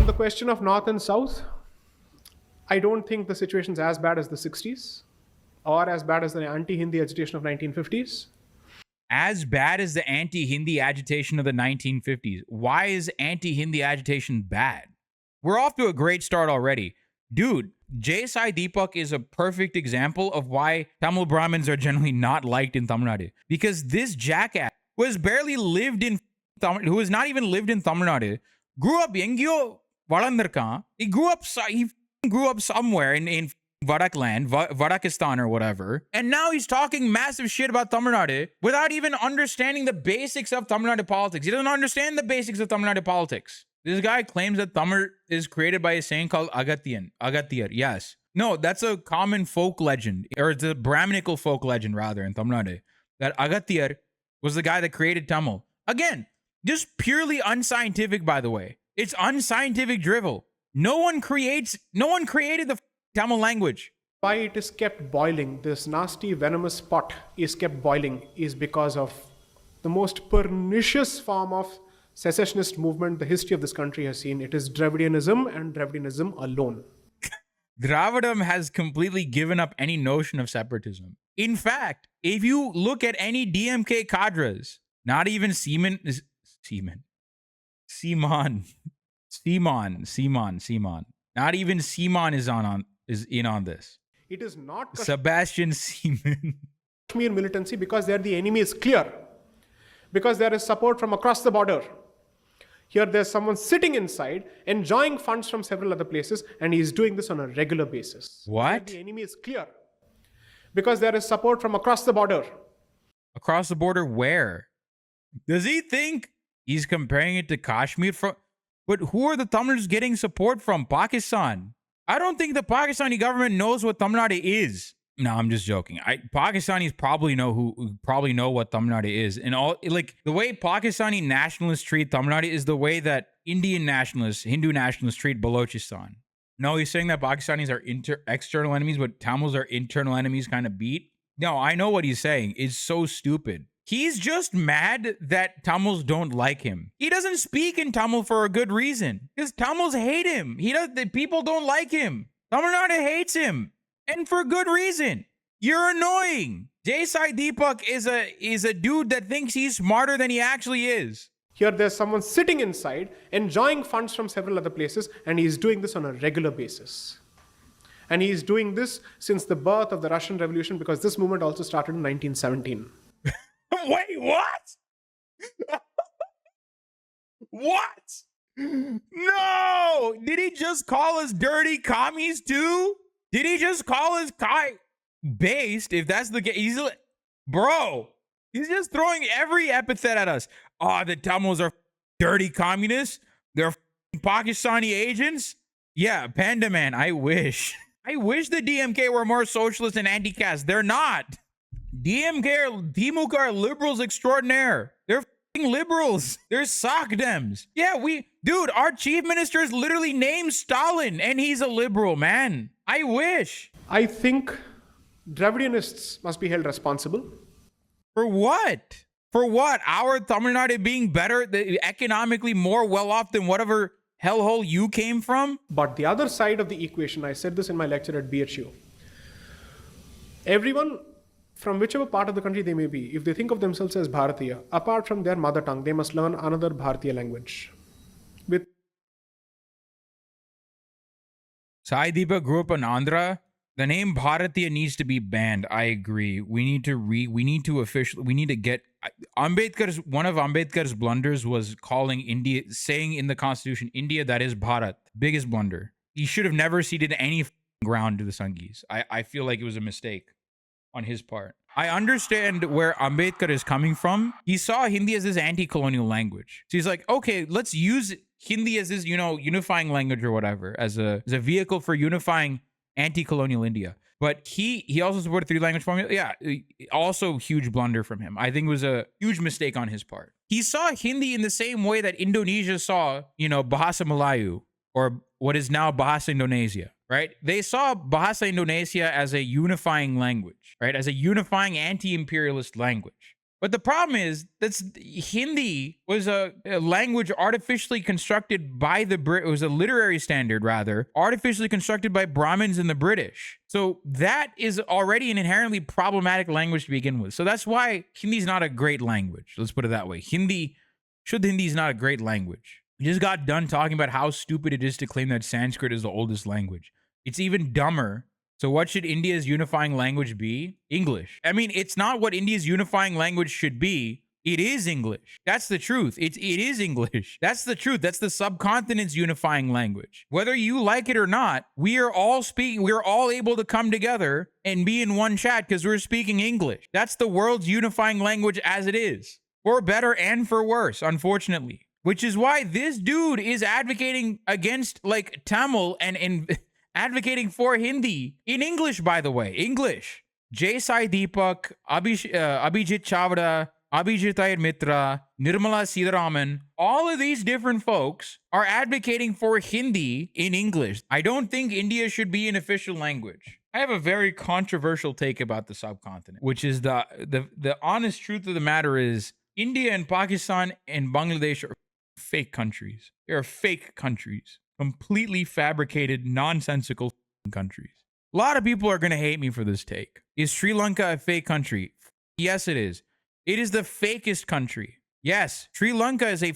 On the question of North and South, I don't think the situation's as bad as the 60s or as bad as the anti-Hindi agitation of 1950s. As bad as the anti-Hindi agitation of the 1950s. Why is anti-Hindi agitation bad? We're off to a great start already. Dude, Sai Deepak is a perfect example of why Tamil Brahmins are generally not liked in Tamil Nadu. Because this jackass who has barely lived in who has not even lived in Tamil Nadu, grew up engyo valandirkan. He grew up somewhere in Vadakland, Vadakistan or whatever. And now he's talking massive shit about Tamil Nadu without even understanding the basics of Tamil Nadu politics. He doesn't understand the basics of Tamil Nadu politics. This guy claims that Tamil is created by a saying called Agathiyar. Yes. No, that's a common folk legend, or it's a Brahminical folk legend rather in Tamil Nadu. That Agathiyar was the guy that created Tamil. Again, just purely unscientific, by the way. It's unscientific drivel. No one created the Tamil language. Why it is kept boiling, this nasty venomous pot is kept boiling, is because of the most pernicious form of secessionist movement the history of this country has seen. It is Dravidianism and Dravidianism alone. Dravidam has completely given up any notion of separatism. In fact, if you look at any DMK cadres, not even Seaman, not even Seaman is in on this. It is not Sebastian Seaman. Kashmir militancy, because there the enemy is clear. Because there is support from across the border. Here there's someone sitting inside, enjoying funds from several other places, and he's doing this on a regular basis. What? The enemy is clear. Because there is support from across the border. Across the border where? Does he think he's comparing it to Kashmir? But who are the Tamils getting support from? Pakistan. I don't think the Pakistani government knows what Tamil Nadu is. No, I'm just joking. Pakistanis probably know what Tamil Nadu is. And all, like, the way Pakistani nationalists treat Tamil Nadu is the way that Indian nationalists, Hindu nationalists treat Balochistan. No, he's saying that Pakistanis are external enemies, but Tamils are internal enemies kind of beat. No, I know what he's saying. It's so stupid. He's just mad that Tamils don't like him. He doesn't speak in Tamil for a good reason. Because Tamils hate him. The people don't like him. Tamil Nadu hates him. And for good reason. You're annoying. Sai Deepak is a dude that thinks he's smarter than he actually is. Here there's someone sitting inside, enjoying funds from several other places, and he's doing this on a regular basis. And he's doing this since the birth of the Russian Revolution, because this movement also started in 1917. Wait, what? What? No! Did he just call us dirty commies too? Did he just call us based? If that's the case, he's just throwing every epithet at us. Oh, the Tamils are dirty communists. They're Pakistani agents. Yeah, Panda Man, I wish. I wish the DMK were more socialist and anti-caste. They're not. Dimuk are liberals extraordinaire. They're liberals. They're sock dems. Yeah, dude, our chief minister is literally named Stalin, and he's a liberal, man. I wish. I think Dravidianists must be held responsible. For what? For what? Our Tamil Nadu being better, economically more well off than whatever hellhole you came from? But the other side of the equation, I said this in my lecture at BHU. Everyone, from whichever part of the country they may be, if they think of themselves as Bharatiya, apart from their mother tongue, they must learn another Bharatiya language. Sai Deepak grew up in Andhra. The name Bharatiya needs to be banned. I agree. We need to get one of Ambedkar's blunders was calling India, saying in the Constitution, India, that is Bharat. Biggest blunder. He should have never ceded any ground to the Sanghis. I feel like it was a mistake on his part. I understand where Ambedkar is coming from. He saw Hindi as this anti-colonial language. So he's like, okay, let's use Hindi as this, unifying language or whatever, as a vehicle for unifying anti-colonial India. But he also supported three-language formula. Yeah, also huge blunder from him. I think it was a huge mistake on his part. He saw Hindi in the same way that Indonesia saw, Bahasa Melayu, or what is now Bahasa Indonesia, right? They saw Bahasa Indonesia as a unifying language, right? As a unifying anti-imperialist language. But the problem is that's Hindi was a language artificially constructed by the Brit. It was a literary standard, rather, artificially constructed by Brahmins and the British. So that is already an inherently problematic language to begin with. So that's why Hindi is not a great language. Let's put it that way. Hindi is not a great language. We just got done talking about how stupid it is to claim that Sanskrit is the oldest language. It's even dumber. So what should India's unifying language be? English. I mean, it's not what India's unifying language should be. It is English. That's the truth. It is English. That's the truth. That's the subcontinent's unifying language. Whether you like it or not, we are all speaking. We're all able to come together and be in one chat because we're speaking English. That's the world's unifying language as it is. For better and for worse, unfortunately. Which is why this dude is advocating against like Tamil and advocating for Hindi in English, by the way. English. Sai Deepak, Abhijit Chavda, Abhijit Ayar Mitra, Nirmala Sitharaman, all of these different folks are advocating for Hindi in English. I don't think India should be an official language. I have a very controversial take about the subcontinent, which is the honest truth of the matter is India and Pakistan and Bangladesh are fake countries. They are fake countries. Completely fabricated, nonsensical countries. A lot of people are going to hate me for this take. Is Sri Lanka a fake country? Yes, it is. It is the fakest country. Yes, Sri Lanka is a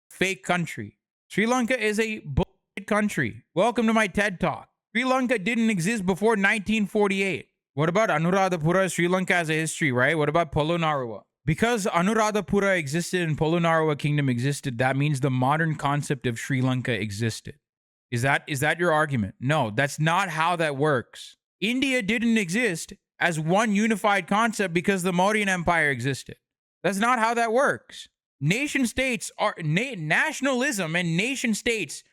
fake country. Sri Lanka is a bullshit country. Welcome to my TED Talk. Sri Lanka didn't exist before 1948. What about Anuradhapura? Sri Lanka has a history, right? What about Polonnaruwa? Because Anuradhapura existed and Polonnaruwa Kingdom existed, that means the modern concept of Sri Lanka existed. Is that your argument? No, that's not how that works. India didn't exist as one unified concept because the Mauryan Empire existed. That's not how that works. Nation states are nationalism and nation states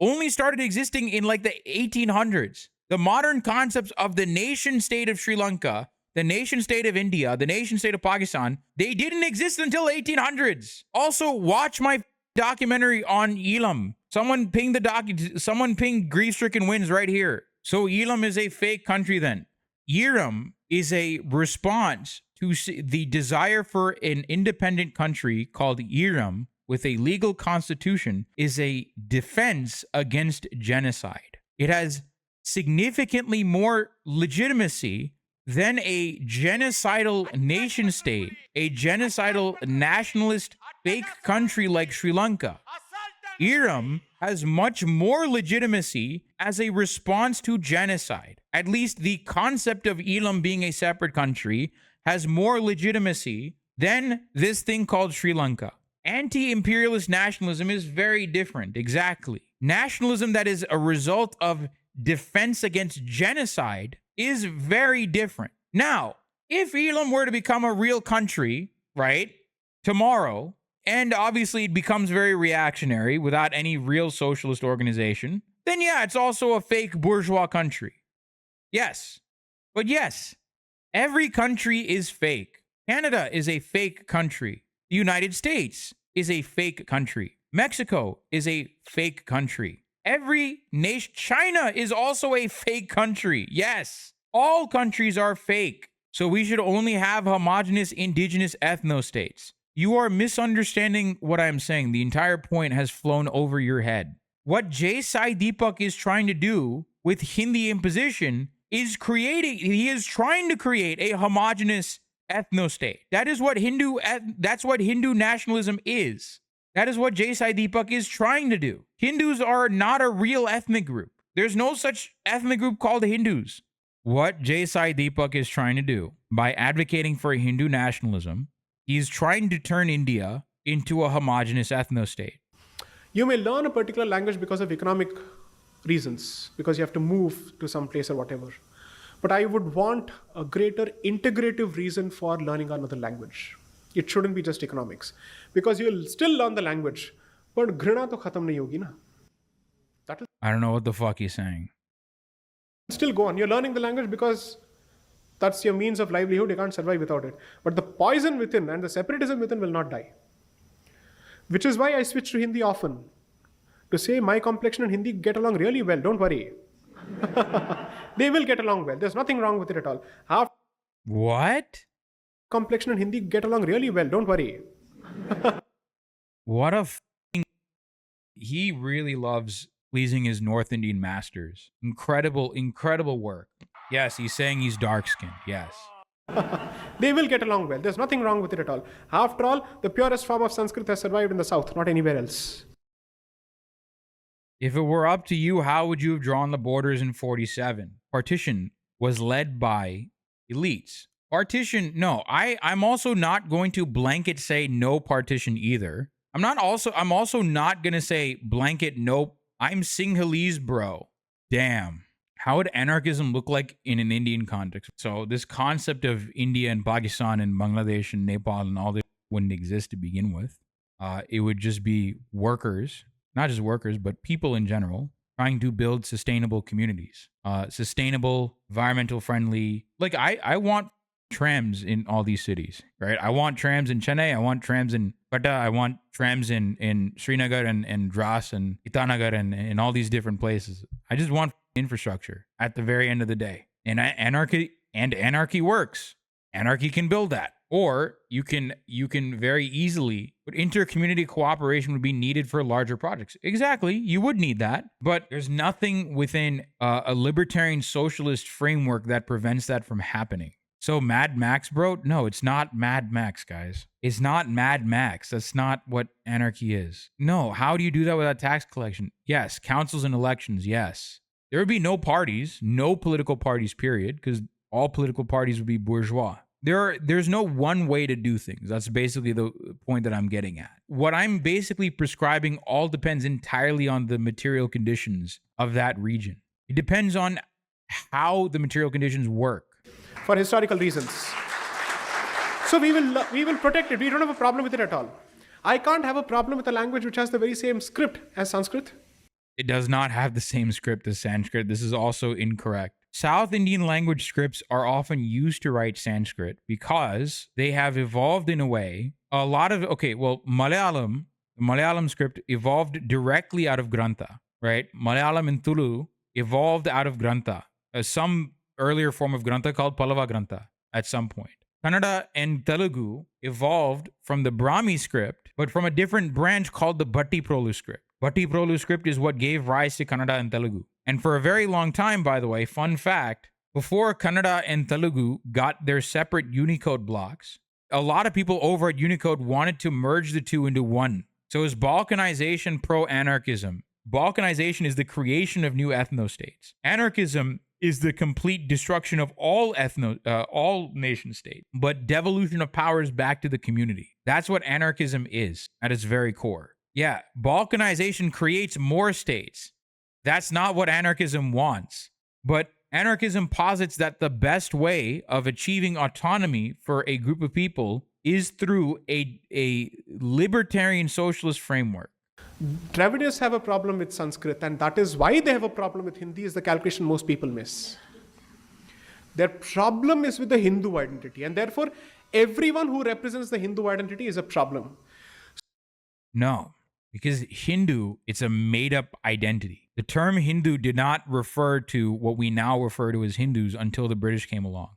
only started existing in like the 1800s. The modern concepts of the nation state of Sri Lanka, the nation state of India, the nation state of Pakistan, they didn't exist until 1800s. Also, watch my documentary on Elam. Someone ping Grief-Stricken Winds right here. So Elam is a fake country then. Elam is a response to the desire for an independent country called Elam with a legal constitution is a defense against genocide. It has significantly more legitimacy than a genocidal nation state, a genocidal nationalist fake country like Sri Lanka. Elam has much more legitimacy as a response to genocide. At least the concept of Elam being a separate country has more legitimacy than this thing called Sri Lanka. Anti-imperialist nationalism is very different, exactly. Nationalism that is a result of defense against genocide is very different. Now, if Elam were to become a real country, right, tomorrow, and obviously it becomes very reactionary without any real socialist organization, then yeah, it's also a fake bourgeois country. Yes. But yes, every country is fake. Canada is a fake country. The United States is a fake country. Mexico is a fake country. Every nation, China is also a fake country. Yes, all countries are fake. So we should only have homogenous indigenous ethno-states. You are misunderstanding what I'm saying. The entire point has flown over your head. What Sai Deepak is trying to do with Hindi imposition is he is trying to create a homogenous ethno-state. That's what Hindu nationalism is. That is what Sai Deepak is trying to do. Hindus are not a real ethnic group. There's no such ethnic group called Hindus. What Sai Deepak is trying to do by advocating for Hindu nationalism, he's trying to turn India into a homogenous ethno-state. You may learn a particular language because of economic reasons, because you have to move to some place or whatever. But I would want a greater integrative reason for learning another language. It shouldn't be just economics. Because you'll still learn the language, but ghrina to khatam nahi hogi na. I don't know what the fuck he's saying. Still go on. You're learning the language because that's your means of livelihood. You can't survive without it. But the poison within and the separatism within will not die. Which is why I switch to Hindi often. To say my complexion and Hindi get along really well. Don't worry. They will get along well. There's nothing wrong with it at all. What? complexion and Hindi get along really well. Don't worry. What a he really loves pleasing his North Indian masters. Incredible work. Yes, he's saying he's dark skinned. Yes. They will get along well. There's nothing wrong with it at all. After all, the purest form of Sanskrit has survived in the South, not anywhere else. If it were up to you, how would you have drawn the borders in 47? Partition was led by elites. Partition, no. I'm also not going to blanket say no partition either. I'm also not gonna say blanket nope. I'm Sinhalese, bro. Damn. How would anarchism look like in an Indian context? So this concept of India and Pakistan and Bangladesh and Nepal and all this wouldn't exist to begin with. It would just be workers, not just workers, but people in general, trying to build sustainable communities, sustainable, environmental friendly. Like I want trams in all these cities, right? I want trams in Chennai. I want trams in Pata. I want trams in Srinagar and Dras and Itanagar and all these different places. I just want infrastructure at the very end of the day. And anarchy works. Anarchy can build that. Or you can very easily, but inter-community cooperation would be needed for larger projects. Exactly, you would need that, but there's nothing within a libertarian socialist framework that prevents that from happening. So Mad Max, bro? No, it's not Mad Max, guys. It's not Mad Max. That's not what anarchy is. No, how do you do that without tax collection? Yes, councils and elections, yes. There would be no parties, no political parties, period, because all political parties would be bourgeois. There's no one way to do things. That's basically the point that I'm getting at. What I'm basically prescribing all depends entirely on the material conditions of that region. It depends on how the material conditions work. For historical reasons. So we will protect it. We don't have a problem with it at all. I can't have a problem with a language which has the very same script as Sanskrit. It does not have the same script as Sanskrit. This is also incorrect. South Indian language scripts are often used to write Sanskrit because they have evolved in a way. Malayalam script evolved directly out of Grantha, right? Malayalam and Tulu evolved out of Grantha. Some earlier form of Grantha called Pallava Grantha at some point. Kannada and Telugu evolved from the Brahmi script, but from a different branch called the Bhatti Prolu script. Bhatti Prolu script is what gave rise to Kannada and Telugu. And for a very long time, by the way, fun fact, before Kannada and Telugu got their separate Unicode blocks, a lot of people over at Unicode wanted to merge the two into one. So is Balkanization pro-anarchism? Balkanization is the creation of new ethno-states. Anarchism is the complete destruction of all nation states, but devolution of powers back to the community. That's what anarchism is at its very core. Yeah, Balkanization creates more states. That's not what anarchism wants. But anarchism posits that the best way of achieving autonomy for a group of people is through a libertarian socialist framework. Dravidians have a problem with Sanskrit, and that is why they have a problem with Hindi, is the calculation most people miss. Their problem is with the Hindu identity, and therefore everyone who represents the Hindu identity is a problem. No, because Hindu, it's a made-up identity. The term Hindu did not refer to what we now refer to as Hindus until the British came along.